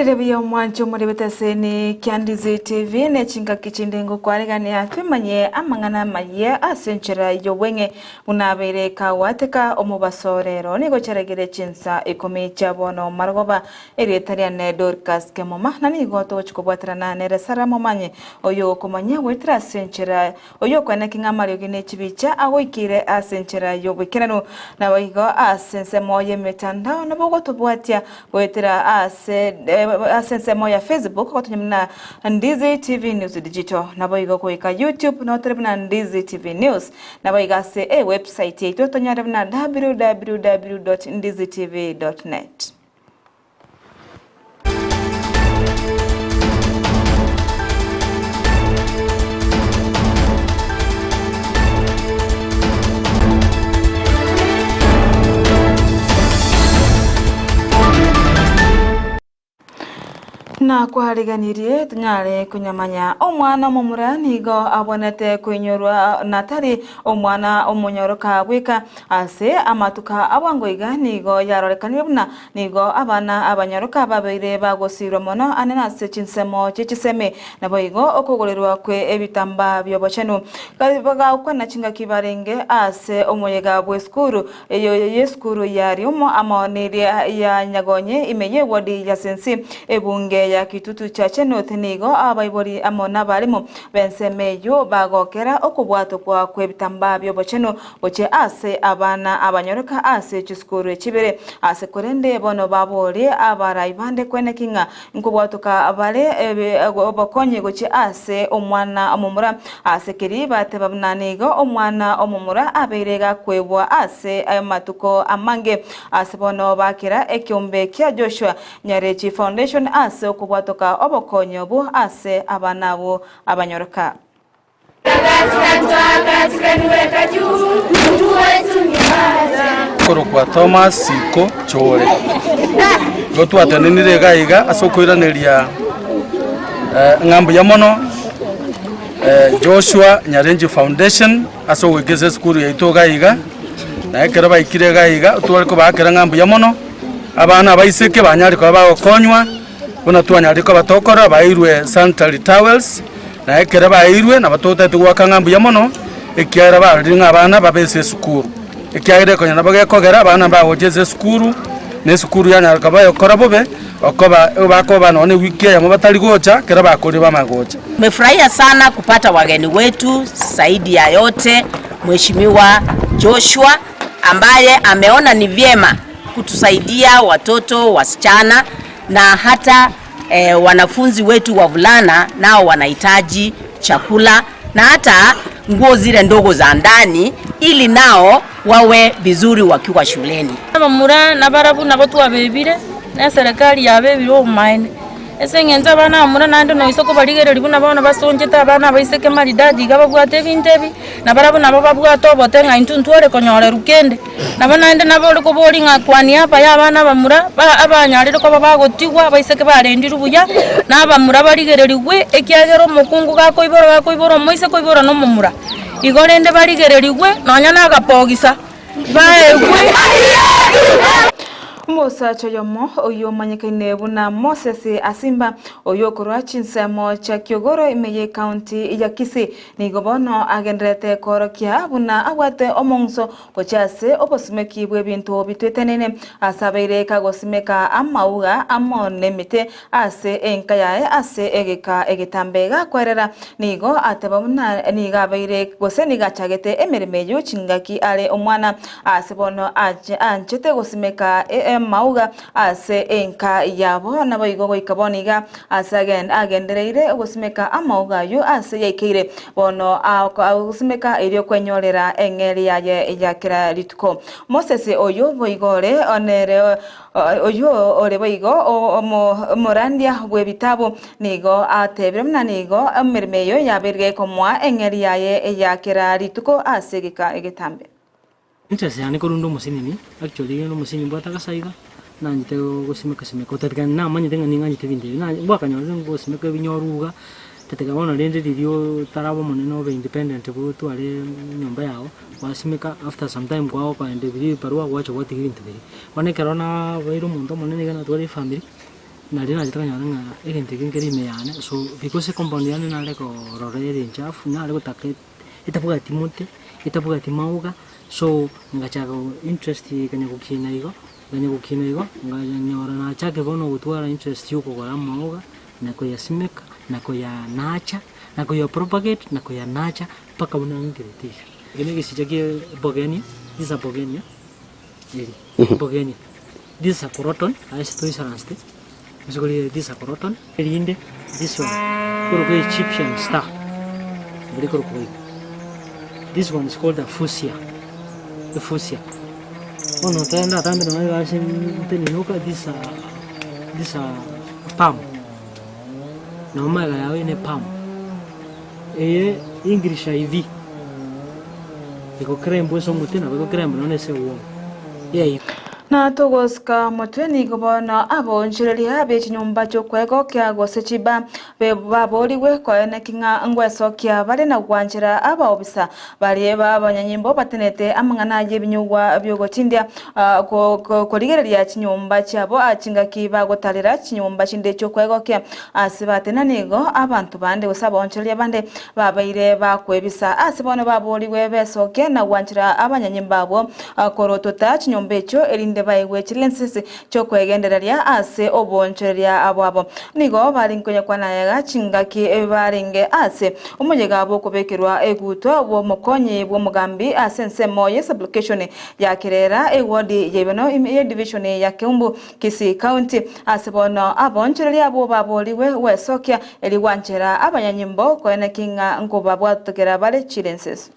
Mwirirebiyo mwancho muri beteseni Kyandizi TV ne chinga kichindengo kwaregane atwemanye amangana maye asenchera yowenge unabere kawateka omubasorero nigo charegere chinsa ikomi chabono margoba eretariya ne Dorcas kemoma nanigo tochikobwatrana ne resara momanye oyo komanye wetra asenchera oyo kwana kingamari gine chibicha awoikire asenchera yobekerano nabayigo asense moye metanda nabogo tobwatia wetra asense moya Facebook kwa tunyamina Ndizi TV News Digital naboiga kuika YouTube na oterebna Ndizi TV News naboiga se website yetu tonyarebna www.ndizitv.net. Na kwariganirie tunyare kunyamanya omwana mumura nigo abonete kunyorwa natari omwana omunyoroka gwika ase amatuka abangoiga nigo yarorekanire buna nigo abana abanyoroka babere bagosirwa mono anena se chinsemo chichiseme naboigo okugorerwa kwe ebitamba byobochenu kabaga ukwana chinga kibarenge ase omoyega bweskuru eyo yeskuru yari omo amaoneria ya nyagonye imeye wodi ya sensi ebunge ya kitutu chache notenigo abaibori amona barimo bensemeyo bagokera okubwato kwa kwebitamba byobocheno boche ase abana abanyoroka ase chiskuru chibere ase korende bono babori abaraibande kwenekinga nkubwatoka abale obokonye goche ase omwana omumura ase kiriba tebabnanigo omwana omumura aberega kwebwa ase amatuko amange ase bono bakira ekyombe kya Joshua Nyarechi Foundation ase okubwatoka obokonyo bu ase abanabo abanyoroka Korokwa Thomas Siko Chore gotwatanenire gaiga asokoiraneria ngambu ya mono Joshua Nyarenji Foundation asowegeze skuru yaito gaiga na ekera baikire gaiga utwariko bakera ngambu ya mono abana baiseke banyari kwa bagokonywa bona twanyariko batokora bairwe sanitary towels na ekera bairwe na batota tugwaka ngambu ya mono ekiara baringa abana babese skuru ekiaire konya nabagekogera abana bagogeze skuru ne skuru yanyarika bayokora bobe okoba bakoba none wiki ya mabatari gocha kera bakori bamagocha. Tumefurahia sana kupata wageni wetu zaidi ya yote Mheshimiwa Joshua ambaye ameona ni vyema kutusaidia watoto wasichana na hata wanafunzi wetu wavulana nao wanahitaji chakula na hata nguo zile ndogo za ndani ili nao wawe vizuri wakiwa shuleni. Abamura nabarabu nabotwa bebire na serikali yabebire omaine esengenza bana amura nando no isoko baligere libuna bana basonjeta bana baiseke maridadi gababwate bintebi nabarabu nababwate obotenga intuntwore konyore rukende nabana ende nabole ko boli ngakwani apa ya bana bamura abanyarire ko bagotigwa baiseke barendira buya nabamura baligere ligwe ekyagero mukungu gakoiboro moise koiboro no mumura igorende baligere ligwe nonya nagapogisa baegwe Musa choyomo oyo manyekene buna Moses Asimba oyo korwa chinsemo cha Kyogoro imeye county ya Kisii nigobono agendrete korokia buna awate omongso kochase obosumeki bwebintu bitwetenene asabeire kagosimeka amauga amonemite ase enkayae ase egeka egetambega kwerera nigo atebona nigabeire gose nigachagete emeremeyo chingaki ale omwana ase bono anchete gosimeka mauga ase enka yabo naboigo goikaboniga asagen agendereire ogosimeka amauga yo ase yaikeire bono ogosimeka irio kwenyorera engeri yaye yakira lituko Moses oyo boigore onere oyo ore boigo morandia bwebitabo nigo atebire mna nigo emermeyo yaberge komwa engeri yaye yakira lituko ase gika egetambe Interest yani korundo musinini actually no musini bwata kasaiga nanjite gosimeka simeka otatikana na manye tenga ninga njite binde na bwakanyoza gosimeka binyoruga tetega bona rende rio tarabo moneno be independent bu twale nyumba yao wasimeka after some time kwao kwa ende biri parwa wacho wati binte biri wane karona bairo mundo monene kana twale family na rina jitanya nga egente kingeri meyane so because compound yani na leko rorere chafu na leko take itapuga timote itapuga timauga so ngachaka interest kanya kukina igo nganyora na chake bono gutwara interest yuko kwa mauga na ko yasimeka na ko ya nacha na ko ya propagate na ko ya nacha paka unangiritisha gene gisijakie bogenia this is bogenia bogenia this is coroton as to is raste basically this is coroton erinde this one kuro ko Egyptian star very kuro ko this one is called the fuchsia oh no tanda no I was in nuka this palm no maga yawe ne palm English IV iko krembo so mutena ko krembo no ne se wo na togoska motweni gobona abonjireria abe chinyumba cyo kwego kya gosechiba be baboriwe koene kinga ngweso kya bale na gwanjira aba obisa bali babanyanyimbo batenete amangana yebinyugwa byogotindia ko ligereria chinyumba cyabo achinga kiba gotalira chinyumba chinde cyo kwego kya asibatena nigo abantu bande usabonjireria bande babaire bakwebisa asibone baboriwe besoke na gwanjira abanyanyimba abo korotota chinyumba cyo erinde baiwe chilensisi cyo kwegendereria ase obonchereria abo nigo barinkonya kwa nayaga chingaki baringe ase umujega abo kubekerwa eguto bo mukonyi bo mugambi asense moye application ya kirera ewodi yebeno ime division ya Kiumbu Kisii County ase bono abonchereria abo baboliwe wesokya eli wanchera abanyanyimbo kwene kinga ngoba bwatokera bale chilensisi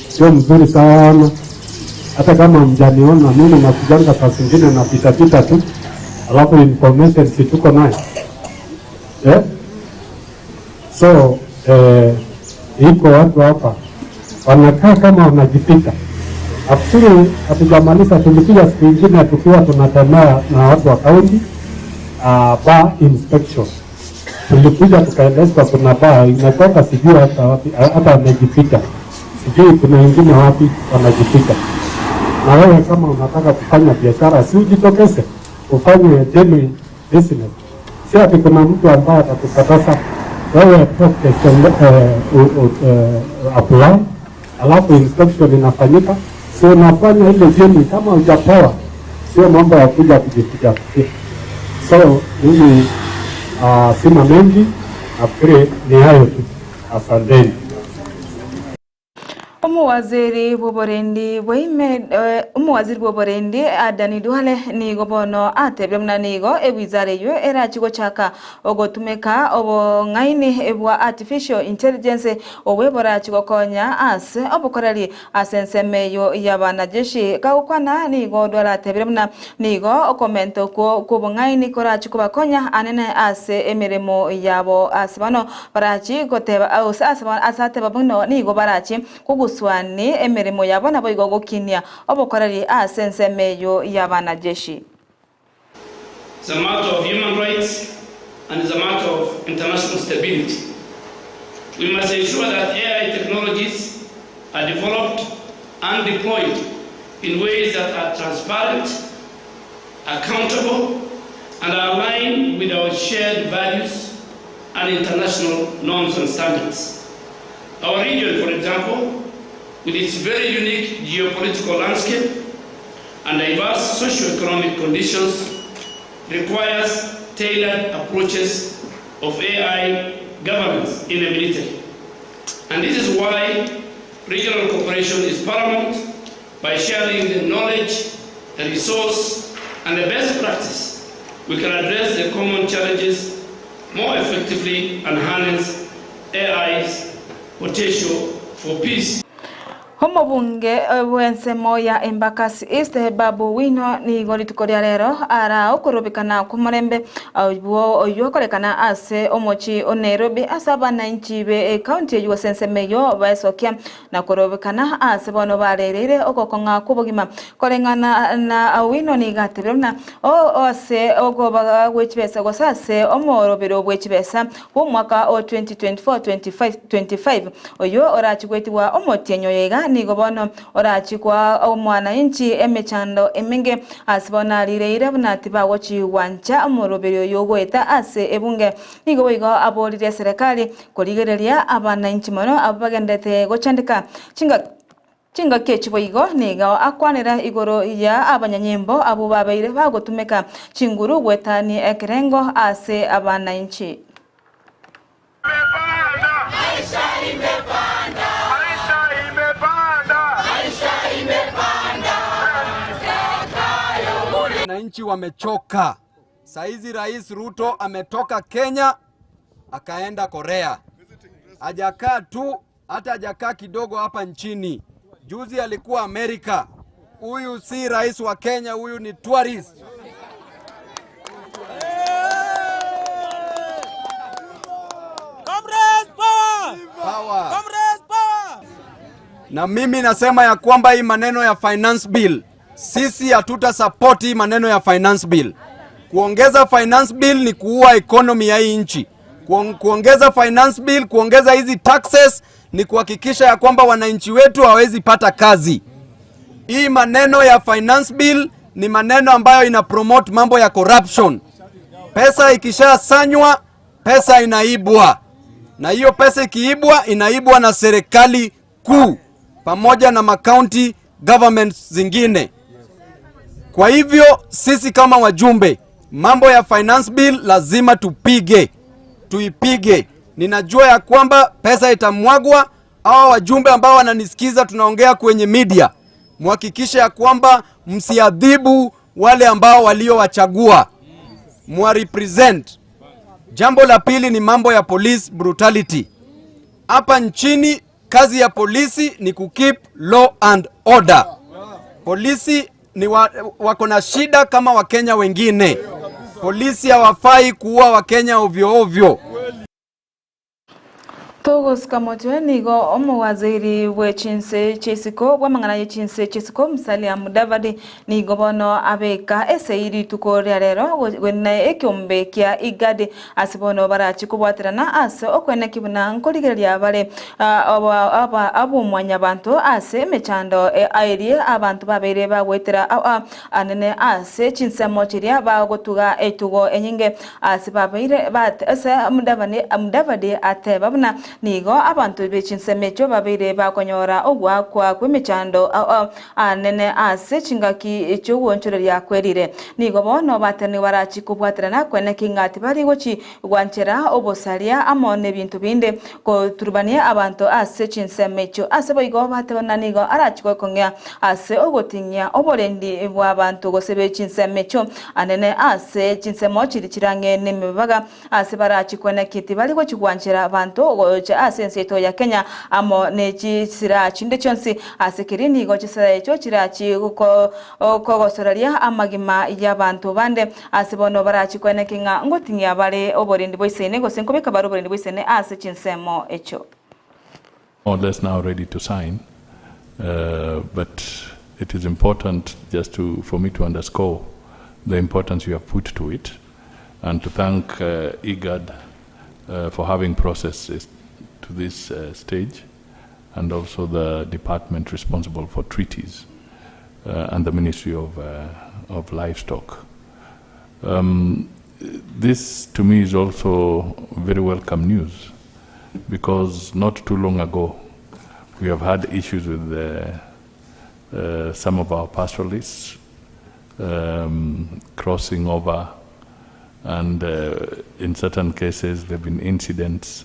sio mzuri sana. Hata kama mjaniona mimi nakujanga saa zingine na pita tu, alafu information si tuko nayo so iko watu hapa wanakaa kama wanajipika. Afsiri hatujamaliza, tulikuja siku nyingine tukiwa tunatembea na watu wa kaunti bar inspection, tulikuja tukaelezwa kuna bar inatoka sijui hata wanajipika, sijui kuna wengine wapi wanajipika. Na wewe kama unataka kufanya biashara, si ujitokeze ufanye genuine business. Si ati kuna mtu ambaye atakukataza wewe apply, alafu inspection inafanyika, si unafanya ile genuine kama hujapewa, sio mambo ya kuja kujipiga. So mimi sina mengi, nafikiri ni hayo tu. Asanteni. Umuwaziri boborendi Adani Duale nigo bono atebemna nigo ewizare yo era chigo chaka ogotumeka obo ngaini ebwa artificial intelligence owebora chigo konya ase obokorali asensemeyo yabanajeshi kaukwana nigo dola tebemna nigo komento ko ngaini kora chigo bakonya anene ase emeremo yabo asbano barachi goteba asbano asate babuno nigo barachi swani emeremo yabona boigo gokinia obokorari asensemeyo yabanajeshi. It's a matter of human rights and it's a matter of international stability. We must ensure that AI technologies are developed and deployed in ways that are transparent, accountable, and are aligned with our shared values and international norms and standards. Our region, for example, with its very unique geopolitical landscape and diverse socio-economic conditions, requires tailored approaches of AI governance in a military. And this is why regional cooperation is paramount. By sharing the knowledge, the resource, and the best practice, we can address the common challenges more effectively and harness AI's potential for peace. Homo bunge wensemo ya Embakasi East Babu Wino ni golitukoria rero ara okorobekana kumurembe oyo yokorekana ase omochi o Nairobi asaba na inchibe county yo sensemeyo baesokia na korobekana ase bono barerere okokonga kubogima korengana na Wino ni gatebona ose ogobaga wechibesa gosase omorobero wechibesa wo mwaka o 2024-25 oyo orachigwetiwa omotienyo yega nigo bono orachi kwa mwananchi emechando emenge asibona rireire bunatiba wachi wancha moroberio yogweta ase ebunge nigo boigo aborire serikali korigereria abananchi mono abagendete gochandika chinga kechi boigo niga akwanira igoro ya abanyanyembo abo babaire bagotumeka chinguru gwetani ekerengo ase abananchi. Wananchi wamechoka. Saizi Rais Ruto ametoka Kenya akaenda Korea. Hajakaa tu, hata hajakaa kidogo hapa nchini. Juzi alikuwa Amerika. Huyu si rais wa Kenya, huyu ni tourist. Comrades power! Power! Comrades power! Na mimi nasema ya kwamba hii maneno ya finance bill, sisi hatuta support hii maneno ya finance bill. Kuongeza finance bill ni kuua economy ya hii nchi. Kuongeza finance bill, kuongeza hizi taxes ni kuhakikisha ya kwamba wananchi wetu hawezi pata kazi. Hii maneno ya finance bill ni maneno ambayo ina promote mambo ya corruption. Pesa ikishasanywa, pesa inaibwa. Na hiyo pesa ikiibwa, inaibwa na serikali kuu pamoja na county governments zingine. Kwa hivyo sisi kama wajumbe, mambo ya finance bill lazima tuipige. Ninajua ya kwamba pesa itamwagwa. Hawa wajumbe ambao wananisikiza tunaongea kwenye media, muhakikishe ya kwamba msiadhibu wale ambao waliowachagua, muwarepresent. Jambo la pili ni mambo ya police brutality. Hapa nchini kazi ya polisi ni kukeep law and order. Polisi ni wako na shida kama Wakenya wengine. Polisi hawafai kuua Wakenya ovyo ovyo. Togos kamotwe nigo omwaziri wechinse chesiko bwamangana yechinse chesiko Musalia Mudavadi nigo bono abeka eseiri tukore rero wenne ekyombe kya igadi asibono barachi kubwatirana ase okwene kibuna nkorigeria bare abo mwanya bantu ase mechando airie abantu babere bagwetera anene ase chinse mochiria bagotuga etugo enyinge ase babere bat ase Mudavadi ate babuna nigo abantu bechinse mecho babire bakonyora ogwa kwa kwemechando anene ase chingaki echo wonchoreria kwerire nigo bono batene barachi kubwatirana kwene kingati bari gochi gwanchera obosaria amone bintu binde ko turbania abantu ase chinse mecho ase boigo batebona nigo arachi kokongya ase ogotinya oborendi bwa abantu gosebe chinse mecho anene ase chinse mochi chirange nemibaga ase barachi kwene kiti bari gochi gwanchera abantu asenseto ya Kenya amo nechi sira chinde chonsi asekirini go chisara echo chirachi ko gosораria amagima y'abantu bande asibono barachi kwene kinga ngotinya bare oborindi boisene go senko beka baro oborindi boisene ase chinsemo echo. More or less now ready to sign, but it is important just for me to underscore the importance you have put to it and to thank IGAD for having processed to this stage, and also the department responsible for treaties and the Ministry of Livestock. This to me is also very welcome news, because not too long ago we have had issues with some of our pastoralists crossing over, and in certain cases there have been incidents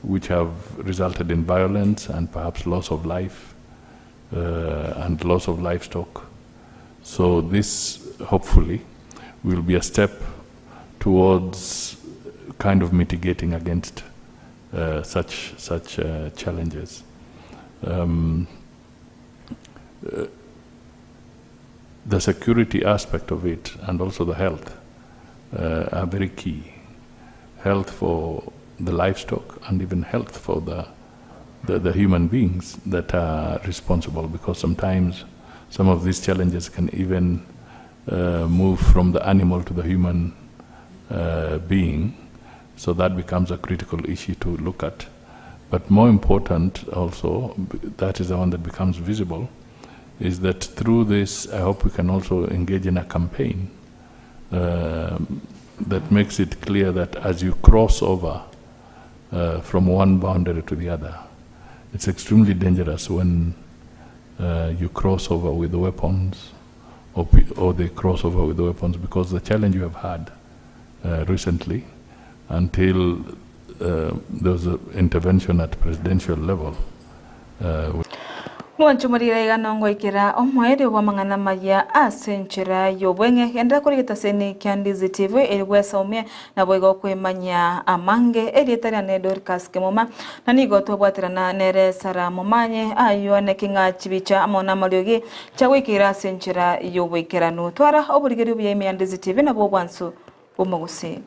which have resulted in violence and perhaps loss of life and loss of livestock. So this hopefully will be a step towards kind of mitigating against such challenges. The security aspect of it and also the health are very key. Health for the livestock and even health for the human beings that are responsible, because sometimes some of these challenges can even move from the animal to the human being. So that becomes a critical issue to look at But more important also, that is the one that becomes visible, is that through this, I hope we can also engage in a campaign that makes it clear that as you cross over from one boundary to the other, it's extremely dangerous when you cross over with weapons or they cross over with weapons, because the challenge you have had recently, until there was an intervention at presidential level. Mwanchumurira iganongo ikira omwere wa mangana maya asenchira yobwenge enda kurigita seni Kyandizi TV elwesa umye na boigo kwemanya amange elietari ne Dorcas Kemoma nanigo tobwatirana nere sara momanye ayo ne kinga chibicha amona malyogi chawikira senchira yobwekera no twara oburigeri buye Kyandizi TV na bobwansu bomugusi.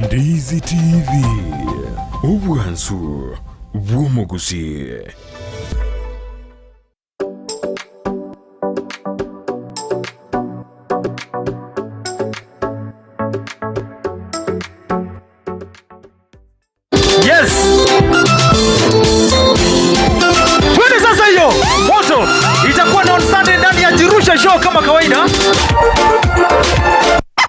Ndizi TV, ubwansu bw'omugusi.